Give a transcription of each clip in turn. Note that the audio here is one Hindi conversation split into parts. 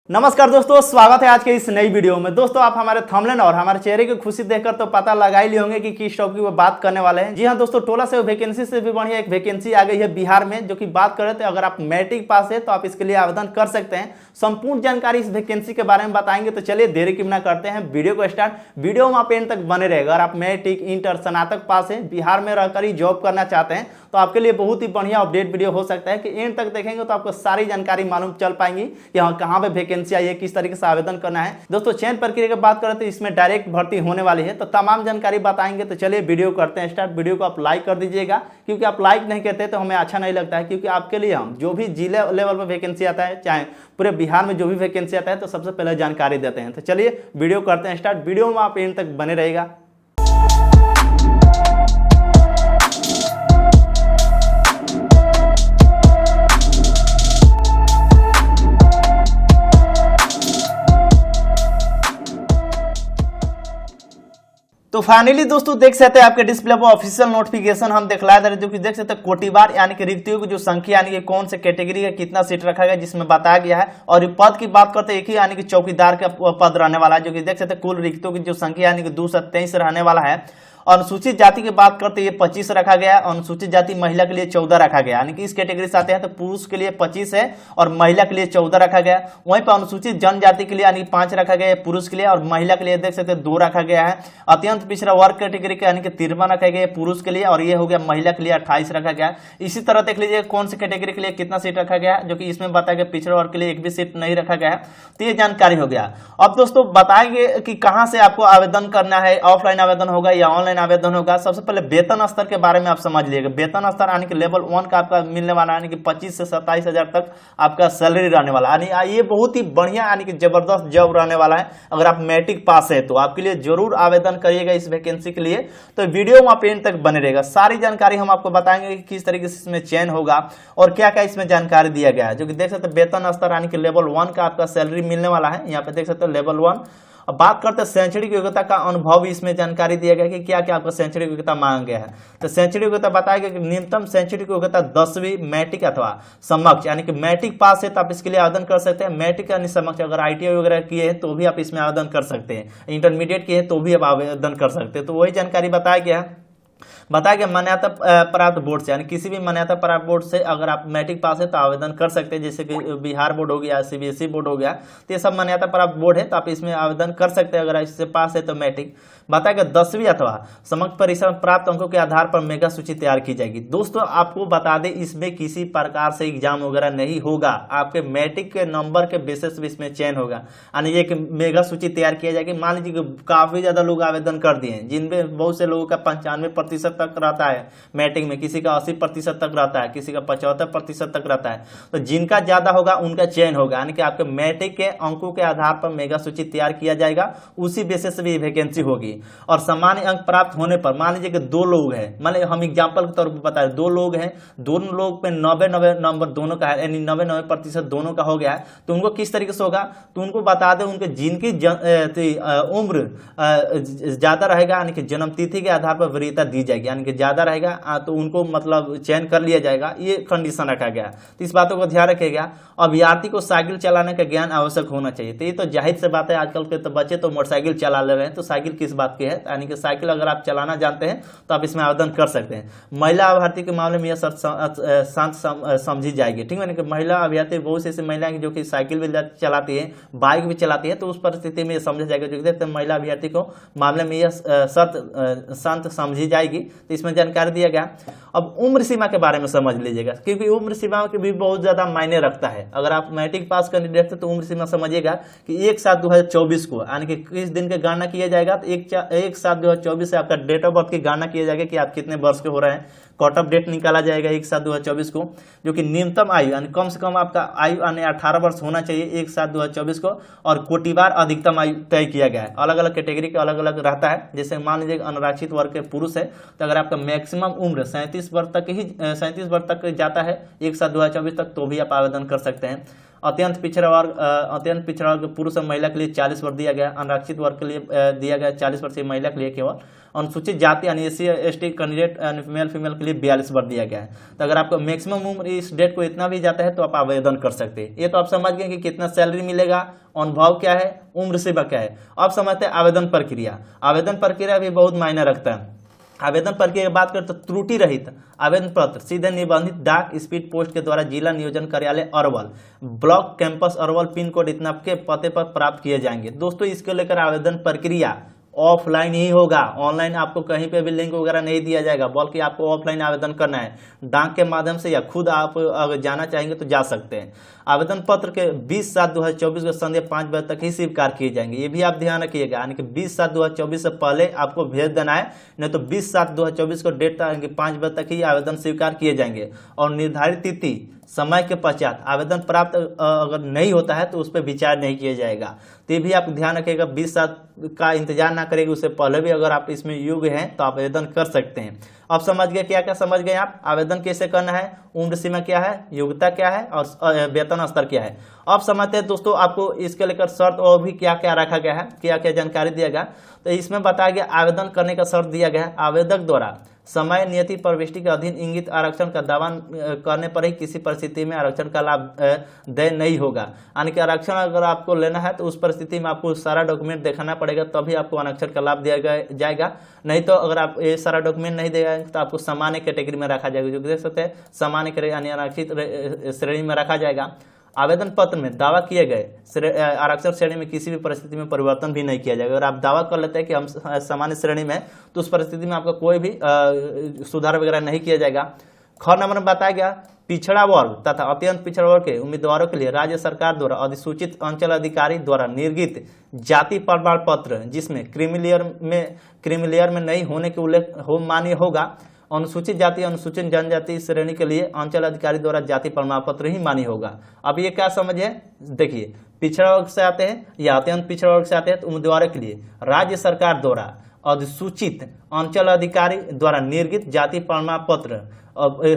नमस्कार दोस्तों, स्वागत है आज के इस नई वीडियो में। दोस्तों, आप हमारे थंबनेल और हमारे चेहरे की खुशी देखकर तो पता लगा ही लिए होंगे कि किस टॉपिक की वो बात करने वाले हैं। जी हाँ दोस्तों, टोला से वैकेंसी से भी बढ़िया एक वैकेंसी आ गई है बिहार में, जो कि बात कर रहे थे। अगर आप मैट्रिक पास है तो आप इसके लिए आवेदन कर सकते हैं। संपूर्ण जानकारी इस वैकेंसी के बारे में बताएंगे, तो चलिए देरी क्यों ना करते हैं वीडियो को स्टार्ट। वीडियो में आप एंड तक बने रहेगा। अगर आप मैट्रिक, इंटर, स्नातक पास है, बिहार में रहकर ही जॉब करना चाहते हैं, तो आपके लिए बहुत ही बढ़िया अपडेट वीडियो हो सकता है कि एंड तक देखेंगे तो आपको सारी जानकारी मालूम चल पाएंगी कि हाँ कहाँ पे वैकेंसी आई है, किस तरीके से आवेदन करना है। दोस्तों, चयन प्रक्रिया की बात करें तो इसमें डायरेक्ट भर्ती होने वाली है, तो तमाम जानकारी बताएंगे। तो चलिए वीडियो करते हैं स्टार्ट। वीडियो को आप लाइक कर दीजिएगा, क्योंकि आप लाइक नहीं करते तो हमें अच्छा नहीं लगता है। क्योंकि आपके लिए हम जो भी जिले लेवल पर वैकेंसी आता है, चाहे पूरे बिहार में जो भी वैकेंसी आता है, तो सबसे पहले जानकारी देते हैं। तो चलिए वीडियो करते हैं स्टार्ट। वीडियो में आप एंड तक बने रहेगा। तो फाइनली दोस्तों देख सकते हैं आपके डिस्प्ले पर ऑफिशियल नोटिफिकेशन हम दिखला दे रहे हैं, जो कि देख सकते हैं कोटिवार यानी कि रिक्तियों की जो संख्या यानी कि कौन से कैटेगरी का कितना सीट रखा गया, जिसमें बताया गया है। और पद की बात करते हैं एक ही यानी कि चौकीदार का पद रहने वाला है, जो कि देख सकते हैं कुल रिक्तियों की जो संख्या यानी कि 223 रहने वाला है। अनुसूचित जाति की बात करते हैं 25 रखा गया है। अनुसूचित जाति महिला के लिए 14 रखा गया, यानी कि इस कैटेगरी से आते हैं तो पुरुष के लिए 25 है और महिला के लिए 14 रखा गया है। वहीं पर अनुसूचित जनजाति के लिए यानी 5 रखा गया है पुरुष के लिए, और महिला के लिए देख सकते हैं 2 रखा गया है। अत्यंत पिछड़ा वर्ग कैटेगरी के यानी कि 53 रखा गया है पुरुष के लिए, और ये हो गया महिला के लिए 28 रखा गया है। इसी तरह देख लीजिए कौन सी कैटेगरी के लिए कितना सीट रखा गया है, जो कि इसमें बताया गया पिछड़ा वर्ग के लिए एक भी सीट नहीं रखा गया है। तो ये जानकारी हो गया। अब दोस्तों बताएंगे कि कहां से आपको आवेदन करना है, ऑफलाइन आवेदन होगा या ऑनलाइन आवेदन होगा। सबसे पहले वेतन स्तर के बारे में आप समझ लीजिएगा। वेतन स्तर यानी कि लेवल 1 का आपका मिलने वाला, यानी कि 25 से 27 हजार तक आपका सैलरी रहने वाला, यानी ये बहुत ही बढ़िया यानी कि जबरदस्त जॉब रहने वाला है। अगर आप मैट्रिक पास है तो आपके लिए जरूर आवेदन करिएगा इस वैकेंसी के लिए। तो वीडियो में आप एंड तक बने रहेगा। सारी जानकारी हम आपको बताएंगे कि किस तरीके से इसमें चयन होगा और क्या क्या इसमें जानकारी दिया गया है। जो कि देख सकते हैं वेतन स्तर यानी कि लेवल 1 का आपका सैलरी मिलने वाला है। यहाँ पे देख सकते हैं लेवल 1। अब बात करते हैं शैक्षणिक योग्यता का अनुभव, इसमें जानकारी दिया गया कि क्या क्या आपका शैक्षणिक योग्यता मांगा गया है। तो शैक्षणिक योग्यता बताया गया कि न्यूनतम शैक्षणिक योग्यता 10वीं मैट्रिक अथवा समकक्ष, यानी कि मैट्रिक पास है तो आप इसके लिए आवेदन कर सकते हैं। मैट्रिक यानी समकक्ष, अगर ITI वगैरह किए हैं तो भी आप इसमें आवेदन कर सकते हैं। इंटरमीडिएट किए हैं तो भी आप आवेदन कर सकते हैं। तो वही जानकारी बताया गया है। बताया गया मान्यता प्राप्त बोर्ड से, यानी किसी भी मान्यता प्राप्त बोर्ड से अगर आप मैट्रिक पास है तो आवेदन कर सकते हैं। जैसे कि बिहार बोर्ड हो गया, CBSE बोर्ड हो गया, तो ये सब मान्यता प्राप्त बोर्ड है, तो आप इसमें आवेदन कर सकते हैं अगर इससे पास है तो मैट्रिक। बताया गया 10वीं अथवा समकक्ष परीक्षा में प्राप्त अंकों के आधार पर मेगा सूची तैयार की जाएगी। दोस्तों आपको बता दें, इसमें किसी प्रकार से एग्जाम वगैरह नहीं होगा। आपके मैट्रिक के नंबर के बेसिस पे इसमें चयन होगा, यानी एक मेगा सूची तैयार किया जाएगी। मान लीजिए काफी ज्यादा लोग आवेदन कर दिए हैं, जिनमें बहुत से लोगों का 95% तक रहता है मैट्रिक में, किसी का 80% तक रहता है, किसी का 75% तक रहता है। तो जिनका ज्यादा होगा उनका चयन होगा, यानी कि आपके मैट्रिक के अंकों के आधार पर मेगा सूची तैयार किया जाएगा। उसी बेसिस पे वैकेंसी होगी। और सामान्य अंक प्राप्त होने पर, मान लीजिए कि 2 लोग हैं, मान लीजिए हम एग्जाम्पल के तौर पर बता रहे 2 लोग हैं, दोनों लोग पे 90 नंबर दोनों का है, यानी 90% दोनों का हो गया है। तो उनको किस तरीके से होगा, तो उनको बता दें उनके जिनकी उम्र ज्यादा रहेगा, यानी कि जन्म तिथि के आधार पर वरीयता दी जाएगी, यानी कि ज्यादा रहेगा तो उनको मतलब चयन कर लिया जाएगा। ये कंडीशन रखा गया। तो इस बातों को ध्यान रखिएगा। अभ्यर्थी को साइकिल चलाने का ज्ञान आवश्यक होना चाहिए। तो ये तो जाहिर से बात है, आजकल के तो बच्चे तो मोटरसाइकिल चला ले रहे हैं, तो साइकिल किस बात की है, यानी कि साइकिल अगर आप चलाना जानते हैं तो आप इसमें आवेदन कर सकते हैं। महिला अभ्यर्थी के मामले में यह शांत समझी जाएगी, ठीक है। यानी कि महिला अभ्यर्थी बहुत सी ऐसी महिलाएं जो कि साइकिल भी चलाती है, बाइक भी चलाती है, तो उस परिस्थिति में यह समझा जाएगा। जो देखते हैं महिला अभ्यर्थी को मामले में यह शांत समझी जाएगी। तो इसमें जानकारी दिया गया। अब उम्र सीमा के बारे में समझ लीजिएगा, क्योंकि उम्र सीमा के भी बहुत ज्यादा मायने रखता है। अगर आप मैट्रिक पास कैंडिडेट थे तो उम्र सीमा समझिएगा कि 1/7/2024 को, यानी कि किस दिन की गणना किया जाएगा, तो 1/7/2024 से आपका डेट ऑफ बर्थ की गणना किया जाएगा कि आप कितने वर्ष के हो रहे हैं। कट ऑफ डेट निकाला जाएगा 1/7/2024 को, जो कि न्यूनतम आयु यानी कम से कम आपका आयु यानी 18 वर्ष होना चाहिए 1/7/2024 को। और कोटिवार अधिकतम आयु तय किया गया है। अलग अलग कैटेगरी के अलग अलग रहता है। जैसे मान लीजिए अनारक्षित वर्ग के पुरुष है, तो अगर आपका मैक्सिमम उम्र 37 वर्ष तक जाता है 1/7/2024 तक, तो भी आप आवेदन कर सकते हैं। अत्यंत पिछड़ा वर्ग पुरुष और महिला के लिए 40% दिया गया, अनारक्षित वर्ग के लिए दिया गया 40% महिला के लिए केवल, अनुसूचित जाति यानी SC/ST कैंडिडेट मेल फीमेल के लिए 42% दिया गया है। तो अगर आपको मैक्सिमम उम्र इस डेट को इतना भी जाता है तो आप आवेदन कर सकते हैं। ये तो आप समझ गए कि कितना सैलरी मिलेगा, अनुभव क्या है, उम्र सीमा क्या है। अब समझते हैं आवेदन प्रक्रिया। आवेदन प्रक्रिया भी बहुत मायने रखता है। आवेदन प्रक्रिया की बात करें तो त्रुटि रहित आवेदन पत्र सीधे निबंधित डाक स्पीड पोस्ट के द्वारा जिला नियोजन कार्यालय Arwal, block campus Arwal, pin code इतना के पते पर प्राप्त किए जाएंगे। दोस्तों इसको लेकर आवेदन प्रक्रिया ऑफलाइन ही होगा, ऑनलाइन आपको कहीं पे भी लिंक वगैरह नहीं दिया जाएगा, बल्कि आपको ऑफलाइन आवेदन करना है, डाक के माध्यम से या खुद आप अगर जाना चाहेंगे तो जा सकते हैं। आवेदन पत्र के 20/7/2024 को संध्या 5 बजे तक ही स्वीकार किए जाएंगे। ये भी आप ध्यान रखिएगा, यानी कि 20/7/2024 से पहले आपको भेज देना है, नहीं तो 20/7/2024 को डेट 5 बजे तक ही आवेदन स्वीकार किए जाएंगे। और निर्धारित तिथि समय के पश्चात आवेदन प्राप्त अगर नहीं होता है तो उस पर विचार नहीं किया जाएगा। तो ये भी आप ध्यान रखिएगा, 20/7 का इंतजार ना करेंगे, उससे पहले भी अगर आप इसमें योग्य हैं तो आवेदन कर सकते हैं। अब समझ गए, क्या क्या समझ गए आप, आवेदन कैसे करना है, उम्र सीमा क्या है, योग्यता क्या है और वेतन स्तर क्या है। अब समझते हैं दोस्तों आपको इसके लेकर शर्त और भी क्या क्या रखा गया है, क्या क्या जानकारी दिया गया। तो इसमें बताया गया आवेदन करने का शर्त दिया गया है, आवेदक द्वारा समय नियति प्रविष्टि के अधीन इंगित आरक्षण का दावा करने पर ही किसी परिस्थिति में आरक्षण का लाभ देय नहीं होगा। यानी कि आरक्षण अगर आपको लेना है तो उस परिस्थिति में आपको सारा डॉक्यूमेंट दिखाना पड़ेगा, तभी आपको आरक्षण का लाभ दिया जाएगा। नहीं तो अगर आप ये सारा डॉक्यूमेंट नहीं देगा तो आपको सामान्य कैटेगरी में रखा जाएगा, जो देख सकते हैं सामान्य यानी आरक्षित श्रेणी में रखा जाएगा। आवेदन पत्र में दावा किए गए आरक्षण श्रेणी में किसी भी परिस्थिति में परिवर्तन भी नहीं किया जाएगा। अगर आप दावा कर लेते हैं कि हम सामान्य श्रेणी में, तो उस परिस्थिति में आपका कोई भी सुधार वगैरह नहीं किया जाएगा। ख नंबर में बताया गया पिछड़ा वर्ग तथा अत्यंत पिछड़ा वर्ग के उम्मीदवारों के लिए राज्य सरकार द्वारा अधिसूचित अंचल अधिकारी द्वारा निर्गत जाति प्रमाण पत्र जिसमें क्रीमी लेयर में नहीं होने के उल्लेख हो मान्य होगा। अनुसूचित जाति अनुसूचित जनजाति श्रेणी के लिए अंचल अधिकारी द्वारा जाति प्रमाण पत्र ही मान्य होगा। अब ये क्या समझ है, देखिए पिछड़ा वर्ग से आते हैं या अत्यंत पिछड़ा वर्ग से आते हैं तो उम्मीदवारों के लिए राज्य सरकार द्वारा अधिसूचित अंचल अधिकारी द्वारा निर्गत जाति प्रमाण पत्र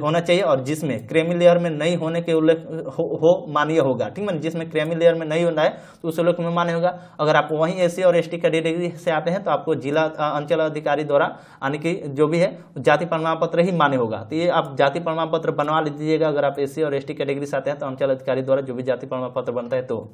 होना चाहिए और जिसमें क्रीमी लेयर में नहीं होने के उल्लेख हो मान्य होगा। ठीक है, जिसमें क्रीमी लेयर में नहीं होना है तो उस उल्लेख में मान्य होगा। अगर आप वहीं SC और ST कैटेगरी से आते हैं तो आपको जिला अंचल अधिकारी द्वारा यानी कि जो भी है जाति प्रमाण पत्र ही मान्य होगा। तो ये आप जाति प्रमाण पत्र बनवा लीजिएगा। अगर आप SC और ST कैटेगरी से आते हैं तो अंचल अधिकारी द्वारा जो भी जाति प्रमाण पत्र बनता है तो।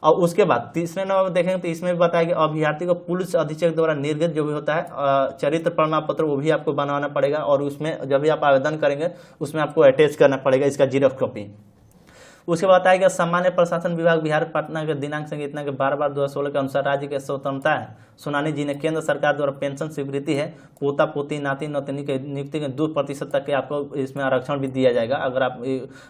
और उसके बाद तीसरे नंबर में देखेंगे तो इसमें भी बताया गया अभ्यर्थी को पुलिस अधीक्षक द्वारा निर्गत जो भी होता है चरित्र प्रमाण पत्र वो भी आपको बनवाना पड़ेगा और उसमें जब भी आप आवेदन करेंगे उसमें आपको अटैच करना पड़ेगा इसका जीरोक्स कॉपी। उसके बाद बताया गया सामान्य प्रशासन विभाग बिहार पटना के दिनांक संगीतना के 12/12/2016 के अनुसार राज्य के स्वतंत्रता है सुनानी जिन्हें केंद्र सरकार द्वारा पेंशन स्वीकृति है, पोता पोती नाती नतनी के नियुक्ति के 2% तक के आपको इसमें आरक्षण भी दिया जाएगा। अगर आप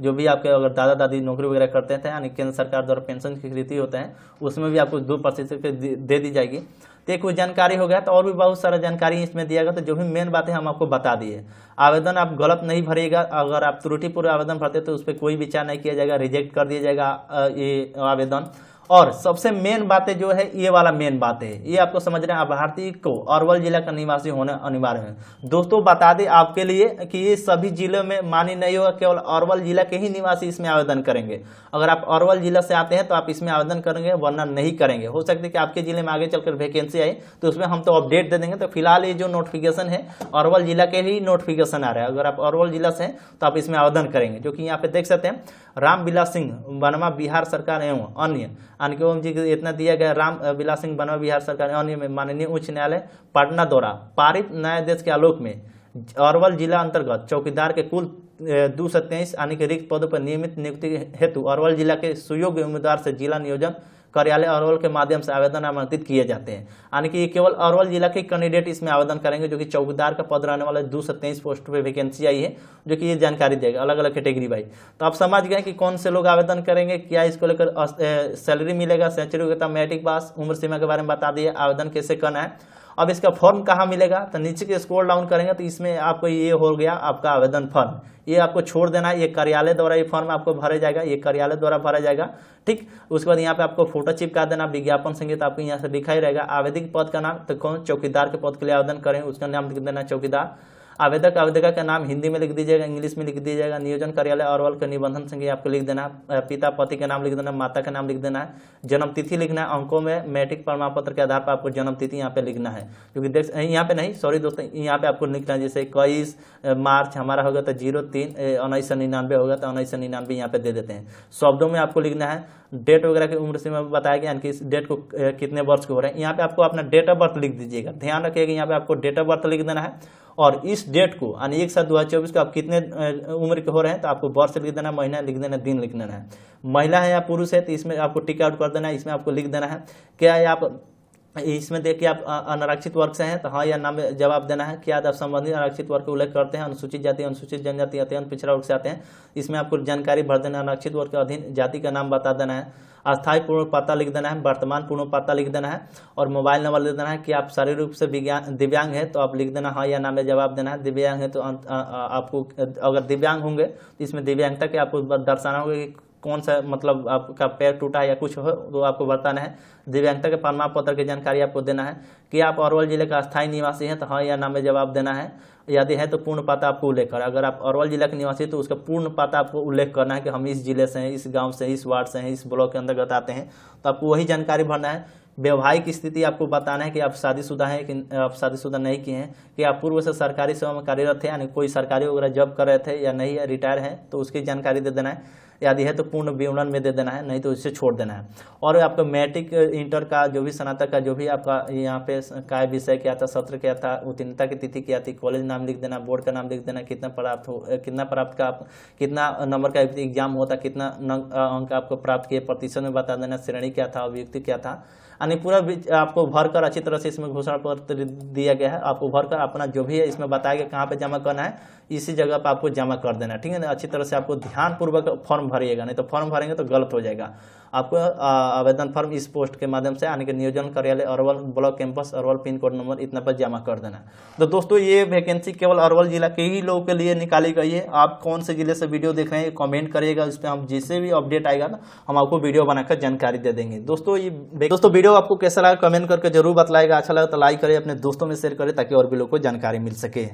जो भी आपके अगर दादा दादी नौकरी वगैरह करते थे यानी केंद्र सरकार द्वारा पेंशन स्वीकृति होते हैं उसमें भी आपको 2% दे दी जाएगी। तो कुछ जानकारी हो गया, तो और भी बहुत सारा जानकारी इसमें दिया गया। तो जो भी मेन बातें हम आपको बता दिए। आवेदन आप गलत नहीं भरिएगा, अगर आप त्रुटिपूर्ण आवेदन भरते तो उस पर कोई विचार नहीं किया जाएगा, रिजेक्ट कर दिया जाएगा ये आवेदन। और सबसे मेन बातें जो है ये वाला मेन बात है, ये आपको समझना है अभ्यर्थी को अरवल जिला का निवासी होना अनिवार्य है। दोस्तों बता दें आपके लिए कि ये सभी जिलों में मान्य नहीं होगा, केवल अरवल जिला के ही निवासी इसमें आवेदन करेंगे। अगर आप अरवल जिला से आते हैं तो आप इसमें आवेदन करेंगे, वरना नहीं करेंगे। हो सकता है कि आपके जिले में आगे चलकर वैकेंसी आई तो उसमें हम तो अपडेट दे देंगे। तो फिलहाल ये जो नोटिफिकेशन है अरवल जिला के ही नोटिफिकेशन आ रहा है। अगर आप अरवल जिला से हैं तो आप इसमें आवेदन करेंगे, जो कि यहाँ पे देख सकते हैं राम विलास सिंह बनवा बिहार सरकार एवं अन्य यानी कि ओम जी इतना दिया गया। राम विलास सिंह बनवा बिहार सरकार अन्य में माननीय उच्च न्यायालय पटना द्वारा पारित न्यायाधीश के आलोक में अरवल जिला अंतर्गत चौकीदार के कुल 223 यानी कि रिक्त पदों पर नियमित नियुक्ति हेतु अरवल जिला के सुयोग्य उम्मीदवार से जिला नियोजन कार्यालय अरवल के माध्यम से आवेदन आमंत्रित किए जाते हैं। यानी कि केवल अरवल जिला के कैंडिडेट इसमें आवेदन करेंगे, जो कि चौकीदार का पद रहने वाला 223 पोस्ट पे वैकेंसी आई है, जो कि ये जानकारी देगा अलग अलग कैटेगरी वाइज। तो आप समझ गए कि कौन से लोग आवेदन करेंगे, क्या इसको लेकर सैलरी मिलेगा, सेंचुरी योग्यता, मैट्रिक पास, उम्र सीमा के बारे में बता दिए, आवेदन कैसे करना है। अब इसका फॉर्म कहाँ मिलेगा, तो नीचे के स्क्रॉल डाउन करेंगे तो इसमें आपको ये हो गया आपका आवेदन फॉर्म। ये आपको छोड़ देना है, ये कार्यालय द्वारा ये फॉर्म आपको भरा जाएगा, ये कार्यालय द्वारा भरा जाएगा। ठीक, उसके बाद यहाँ पे आपको फोटो चिपका देना, विज्ञापन संगीत आपको यहाँ से दिखाई रहेगा। आवेदक पद का नाम तो कौन, चौकीदार के पद के लिए आवेदन करें उसका नाम लिख देना चौकीदार। आवेदक आवेदिका का नाम हिंदी में लिख दीजिएगा, इंग्लिश में लिख दीजिएगा। नियोजन कार्यालय अरवल का निबंधन संख्या आपको लिख देना है। पिता पति का नाम लिख देना है, माता का नाम लिख देना है। जन्म तिथि लिखना है, अंकों में मैट्रिक प्रमाण पत्र के आधार पर आपको जन्म तिथि यहाँ पे लिखना है, क्योंकि देख यहाँ पे नहीं, सॉरी दोस्तों, यहाँ पे आपको लिखना है जैसे 21 मार्च हमारा होगा तो 03/1999 होगा तो 1999 यहाँ पे दे देते हैं। शब्दों में आपको लिखना है डेट वगैरह की उम्र से मैं बताया गया कि इस डेट को कितने वर्ष के हो रहे हैं। यहाँ पे आपको अपना डेट ऑफ बर्थ लिख दीजिएगा। ध्यान रखिएगा यहाँ पे आपको डेट ऑफ बर्थ लिख देना है और इस डेट को यानी 1/7/2024 को आप कितने उम्र के हो रहे हैं तो आपको वर्ष लिख देना, महीना लिख देना, दिन लिख देना है। महिला है या पुरुष है तो इसमें आपको टिक आउट कर देना है। इसमें आपको लिख देना है क्या है आप इसमें देखिए आप अनारक्षित वर्ग से हैं तो हाँ या ना में जवाब देना है। क्या आप संबंधित आरक्षित वर्ग का उल्लेख करते हैं, अनुसूचित जाति, अनुसूचित जनजाति, अत्यंत पिछड़ा वर्ग से आते हैं, इसमें आपको जानकारी भर देना है। आरक्षित वर्ग के अधीन जाति का नाम बता देना है। अस्थायी पूर्ण पता लिख देना है, वर्तमान पूर्ण पता लिख देना है और मोबाइल नंबर लिख देना है। कि आप शारीरिक रूप से दिव्यांग है तो आप लिख देना हाँ या ना में जवाब देना है। दिव्यांग है तो आपको अगर दिव्यांग होंगे तो इसमें दिव्यांगता के आपको दर्शाना होगा कि कौन सा मतलब आपका पैर टूटा है या कुछ हो तो आपको बताना है। दिव्यांगता के प्रमाण पत्र की जानकारी आपको देना है। कि आप अरवल जिले का अस्थायी निवासी हैं तो हाँ या ना में जवाब देना है। यदि है तो पूर्ण पता आपको उल्लेख कर, अगर आप अरवल जिला के निवासी तो उसका पूर्ण पता आपको उल्लेख करना है कि हम इस जिले से हैं, इस गांव से, इस वार्ड से हैं, इस ब्लॉक के अंतर्गत आते हैं, तो आपको वही जानकारी भरना है। वैवाहिक स्थिति आपको बताना है कि आप शादीशुदा हैं कि आप शादीशुदा नहीं किए हैं, कि आप पूर्व से सरकारी सेवा में कार्यरत थे यानी कोई सरकारी वगैरह जॉब कर रहे थे या नहीं, या रिटायर हैं तो उसकी जानकारी दे देना है। यदि है तो पूर्ण विवरण में दे देना है, नहीं तो इसे छोड़ देना है। और आपका मैट्रिक इंटर का जो भी स्नातक का जो भी आपका यहाँ पे काय विषय क्या था, सत्र क्या था, उत्तीर्णता की तिथि क्या थी, कॉलेज नाम लिख देना, बोर्ड का नाम लिख देना, कितना प्राप्त का आप कितना नंबर का एग्जाम होता, कितना अंक आपको प्राप्त किए, प्रतिशत में बता देना, श्रेणी क्या था, अभियुक्ति क्या था, यानी पूरा आपको भरकर अच्छी तरह से इसमें घोषणा पत्र दिया गया है। आपको भरकर अपना जो भी है इसमें बताया गया कहाँ पे जमा करना है, इसी जगह पर आपको जमा कर देना है। ठीक है ना, अच्छी तरह से आपको ध्यानपूर्वक फॉर्म भरिएगा, नहीं तो फॉर्म भरेंगे तो गलत हो जाएगा। आपको आवेदन फॉर्म इस पोस्ट के माध्यम से यानी कि नियोजन कार्यालय Arwal block campus Arwal pin code number इतना पर जमा कर देना है। तो दोस्तों ये वैकेंसी केवल अरवल जिला के ही लोगों के लिए निकाली गई है। आप कौन से जिले से वीडियो देख रहे हैं कमेंट करिएगा, इस पर हम जैसे भी अपडेट आएगा ना हम आपको वीडियो बनाकर जानकारी दे देंगे। दोस्तों वीडियो आपको कैसा लगा कमेंट करके जरूर बताइएगा। अच्छा लगा तो लाइक करें, अपने दोस्तों में शेयर करें ताकि और भी लोगों को जानकारी मिल सके।